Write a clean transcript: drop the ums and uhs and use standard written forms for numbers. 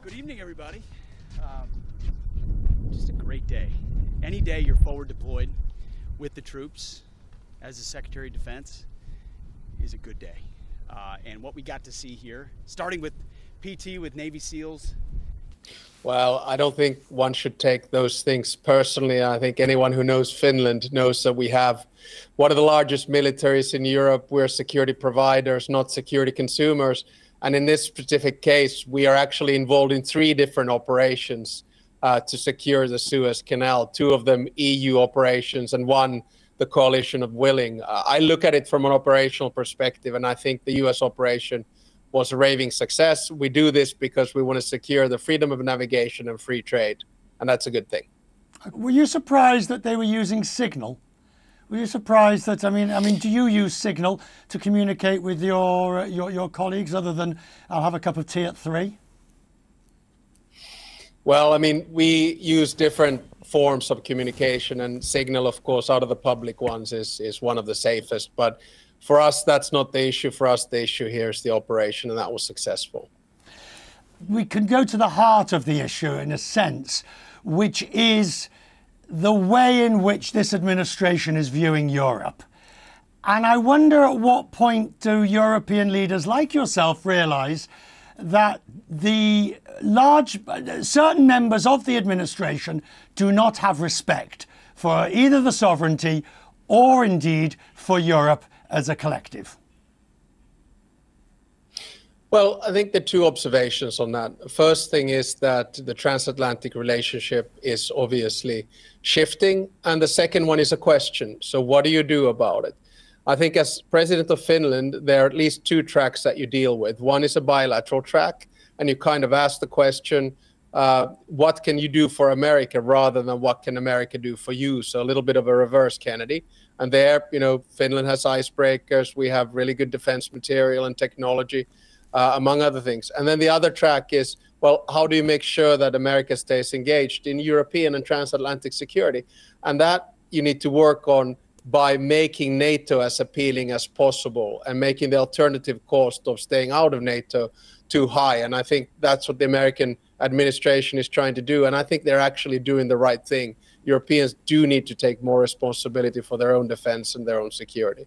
Good evening, everybody. Just a great day. Any day you're forward deployed with the troops as the Secretary of Defense is a good day. And what we got to see here, starting with PT with Navy SEALs. Well, I don't think one should take those things personally. I think anyone who knows Finland knows that we have one of the largest militaries in Europe. We're security providers, not security consumers. And in this specific case, we are actually involved in 3 different operations to secure the Suez Canal, 2 of them EU operations and 1 the coalition of willing. I look at it from an operational perspective, and I think the US operation was a raving success. We do this because we want to secure the freedom of navigation and free trade, and that's a good thing. Were you surprised that they were using Signal? Were you surprised that, I mean, do you use Signal to communicate with your colleagues other than I'll have a cup of tea at 3? Well, I mean, we use different forms of communication, and Signal, of course, out of the public ones is one of the safest. But for us, that's not the issue. For us, the issue here is the operation, and that was successful. We can go to the heart of the issue in a sense, which is the way in which this administration is viewing Europe. And I wonder at what point do European leaders like yourself realise that the certain members of the administration do not have respect for either the sovereignty or indeed for Europe as a collective? Well, I think the 2 observations on that. First thing is that the transatlantic relationship is obviously shifting. And the second one is a question. So what do you do about it? I think as president of Finland, there are at least 2 tracks that you deal with. One is a bilateral track, and you kind of ask the question, what can you do for America rather than what can America do for you? So a little bit of a reverse Kennedy. And there, you know, Finland has icebreakers. We have really good defense material and technology, among other things. And then the other track is, well, how do you make sure that America stays engaged in European and transatlantic security? And that you need to work on by making NATO as appealing as possible and making the alternative cost of staying out of NATO too high. And I think that's what the American administration is trying to do. And I think they're actually doing the right thing. Europeans do need to take more responsibility for their own defense and their own security.